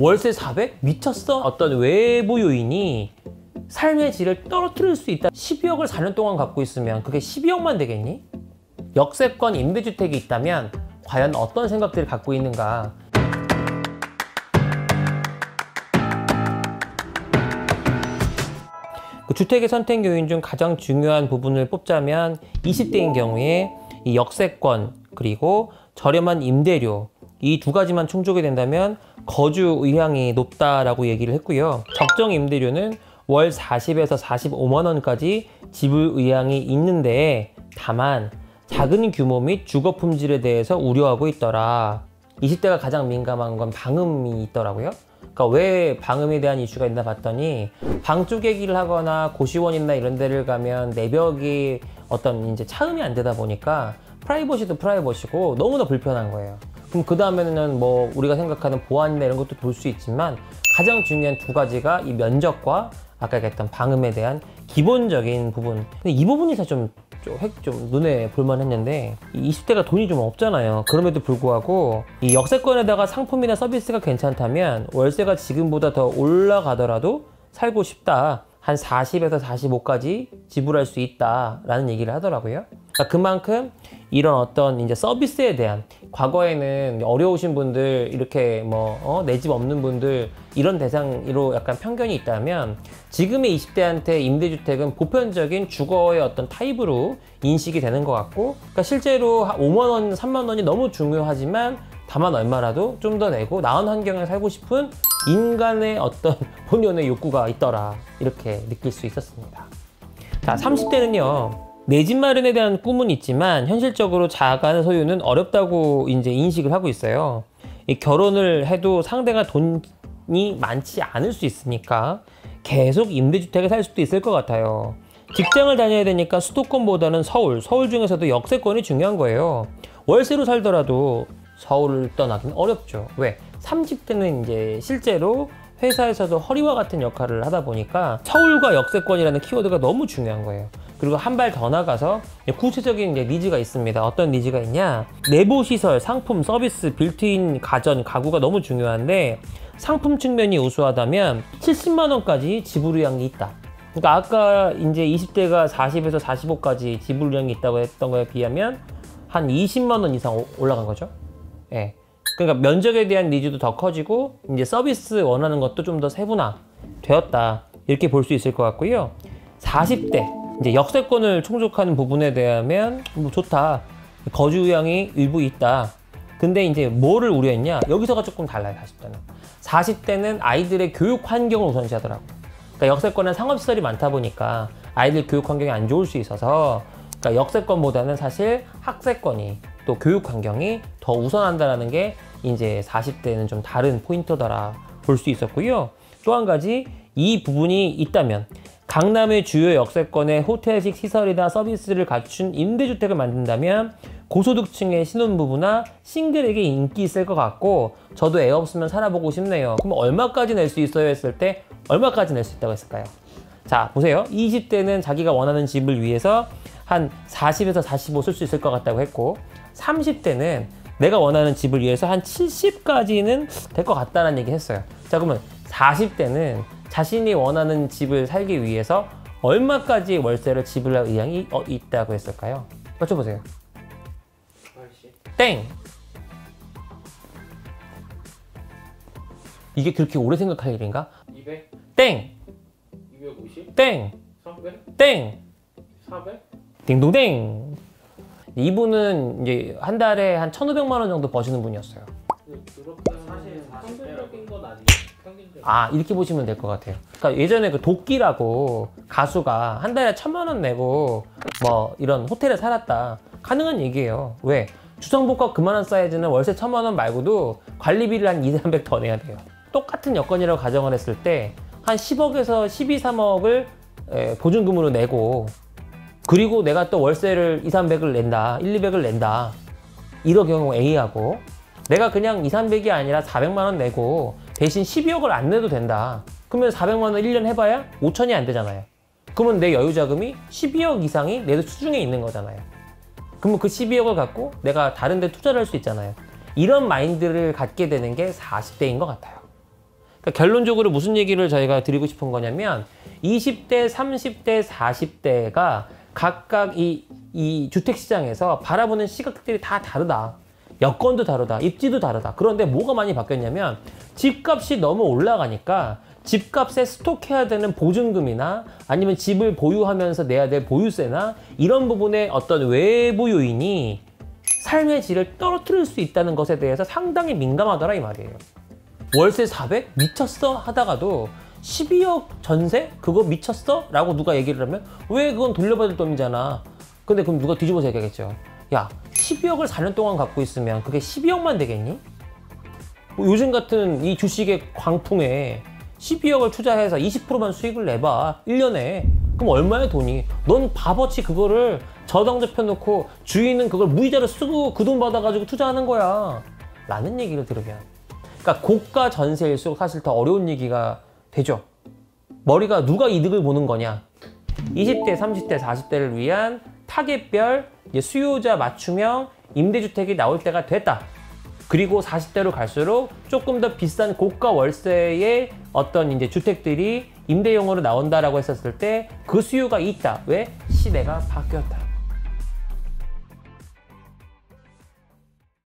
월세 400? 미쳤어? 어떤 외부 요인이 삶의 질을 떨어뜨릴 수 있다. 12억을 4년 동안 갖고 있으면 그게 12억만 되겠니? 역세권 임대주택이 있다면 과연 어떤 생각들을 갖고 있는가? 그 주택의 선택 요인 중 가장 중요한 부분을 뽑자면 20대인 경우에 이 역세권 그리고 저렴한 임대료 이 두 가지만 충족이 된다면 거주 의향이 높다라고 얘기를 했고요. 적정 임대료는 월 40에서 45만 원까지 지불 의향이 있는데 다만 작은 규모 및 주거 품질에 대해서 우려하고 있더라. 20대가 가장 민감한 건 방음이 있더라고요. 그러니까 왜 방음에 대한 이슈가 있나 봤더니 방 쪼개기를 하거나 고시원이나 이런 데를 가면 내벽이 어떤 이제 차음이 안 되다 보니까 프라이버시도 프라이버시고 너무나 불편한 거예요. 그럼 그 다음에는 뭐 우리가 생각하는 보안이나 이런 것도 볼 수 있지만 가장 중요한 두 가지가 이 면적과 아까 얘기했던 방음에 대한 기본적인 부분. 근데 이 부분이 사실 좀 눈에 볼만 했는데 20대가 돈이 좀 없잖아요. 그럼에도 불구하고 이 역세권에다가 상품이나 서비스가 괜찮다면 월세가 지금보다 더 올라가더라도 살고 싶다. 한 40에서 45까지 지불할 수 있다라는 얘기를 하더라고요. 그러니까 그만큼 이런 어떤 이제 서비스에 대한 과거에는 어려우신 분들 이렇게 뭐 내 집 없는 분들 이런 대상으로 약간 편견이 있다면 지금의 20대한테 임대주택은 보편적인 주거의 어떤 타입으로 인식이 되는 것 같고 그러니까 실제로 5만 원, 3만 원이 너무 중요하지만 다만 얼마라도 좀 더 내고 나은 환경에 살고 싶은 인간의 어떤 본연의 욕구가 있더라 이렇게 느낄 수 있었습니다. 자, 30대는요 내 집 마련에 대한 꿈은 있지만 현실적으로 자가 소유는 어렵다고 이제 인식을 하고 있어요. 이 결혼을 해도 상대가 돈이 많지 않을 수 있으니까 계속 임대주택에 살 수도 있을 것 같아요. 직장을 다녀야 되니까 수도권보다는 서울 중에서도 역세권이 중요한 거예요. 월세로 살더라도 서울을 떠나기는 어렵죠. 왜? 30대는 이제 실제로 회사에서도 허리와 같은 역할을 하다 보니까 서울과 역세권이라는 키워드가 너무 중요한 거예요. 그리고 한 발 더 나가서 구체적인 이제 니즈가 있습니다. 어떤 니즈가 있냐? 내부 시설, 상품, 서비스, 빌트인 가전, 가구가 너무 중요한데 상품 측면이 우수하다면 70만 원까지 지불 의향이 있다. 그러니까 아까 이제 20대가 40에서 45까지 지불 의향이 있다고 했던 거에 비하면 한 20만 원 이상 올라간 거죠. 예. 그러니까 면적에 대한 니즈도 더 커지고 이제 서비스 원하는 것도 좀 더 세분화 되었다. 이렇게 볼 수 있을 것 같고요. 40대 이제 역세권을 충족하는 부분에 대하면 뭐 좋다. 거주 의향이 일부 있다. 근데 이제 뭐를 우려했냐? 여기서가 조금 달라요. 40대는 아이들의 교육 환경을 우선시하더라고요. 그러니까 역세권은 상업시설이 많다 보니까 아이들 교육 환경이 안 좋을 수 있어서 그러니까 역세권보다는 사실 학세권이 또 교육 환경이 더 우선한다는 게 이제 40대는 좀 다른 포인트더라 볼 수 있었고요. 또 한 가지 이 부분이 있다면 강남의 주요 역세권의 호텔식 시설이나 서비스를 갖춘 임대주택을 만든다면 고소득층의 신혼부부나 싱글에게 인기 있을 것 같고 저도 애 없으면 살아보고 싶네요. 그럼 얼마까지 낼 수 있어요 했을 때 얼마까지 낼 수 있다고 했을까요? 자 보세요. 20대는 자기가 원하는 집을 위해서 한 40에서 45 쓸 수 있을 것 같다고 했고 30대는 내가 원하는 집을 위해서 한 70까지는 될 것 같다는 얘기 했어요. 자 그러면 40대는 자신이 원하는 집을 살기 위해서 얼마까지 월세를 지불할 의향이 있다고 했을까요? 맞춰보세요. 80. 땡! 이게 그렇게 오래 생각할 일인가? 200? 땡! 250? 땡! 300? 땡! 400? 딩동댕! 이분은 이제 한 달에 한 1,500만 원 정도 버시는 분이었어요. 그렇게 사실 평균적인 건 아니에요. 평균적인. 아 이렇게 보시면 될 것 같아요. 그러니까 예전에 그 도끼라고 가수가 한 달에 1,000만 원 내고 뭐 이런 호텔에 살았다. 가능한 얘기예요. 왜? 주상복합 그만한 사이즈는 월세 1,000만 원 말고도 관리비를 한 2, 300 더 내야 돼요. 똑같은 여건이라고 가정을 했을 때 한 10억에서 12, 3억을 보증금으로 내고 그리고 내가 또 월세를 2, 300을 낸다. 1, 200을 낸다. 이런 경우 A하고 내가 그냥 2, 300이 아니라 400만 원 내고 대신 12억을 안 내도 된다. 그러면 400만 원 1년 해봐야 5천이 안 되잖아요. 그러면 내 여유 자금이 12억 이상이 내 수중에 있는 거잖아요. 그러면 그 12억을 갖고 내가 다른 데 투자를 할 수 있잖아요. 이런 마인드를 갖게 되는 게 40대인 것 같아요. 그러니까 결론적으로 무슨 얘기를 저희가 드리고 싶은 거냐면 20대, 30대, 40대가 각각 이 주택시장에서 바라보는 시각들이 다 다르다. 여건도 다르다. 입지도 다르다. 그런데 뭐가 많이 바뀌었냐면 집값이 너무 올라가니까 집값에 스톡해야 되는 보증금이나 아니면 집을 보유하면서 내야 될 보유세나 이런 부분의 어떤 외부 요인이 삶의 질을 떨어뜨릴 수 있다는 것에 대해서 상당히 민감하더라 이 말이에요. 월세 400? 미쳤어? 하다가도 12억 전세? 그거 미쳤어? 라고 누가 얘기를 하면 왜 그건 돌려받을 돈이잖아. 근데 그럼 누가 뒤집어서 얘기하겠죠. 야 12억을 4년 동안 갖고 있으면 그게 12억만 되겠니? 뭐 요즘 같은 이 주식의 광풍에 12억을 투자해서 20%만 수익을 내봐 1년에. 그럼 얼마의 돈이? 넌 바보치 그거를 저당적 펴놓고 주인은 그걸 무이자로 쓰고 그 돈 받아가지고 투자하는 거야 라는 얘기를 들으면, 그러니까 고가 전세일수록 사실 더 어려운 얘기가 되죠. 머리가 누가 이득을 보는 거냐. 20대, 30대, 40대를 위한 타겟별 수요자 맞춤형 임대주택이 나올 때가 됐다. 그리고 40대로 갈수록 조금 더 비싼 고가 월세의 어떤 이제 주택들이 임대용으로 나온다라고 했었을 때 그 수요가 있다. 왜? 시대가 바뀌었다.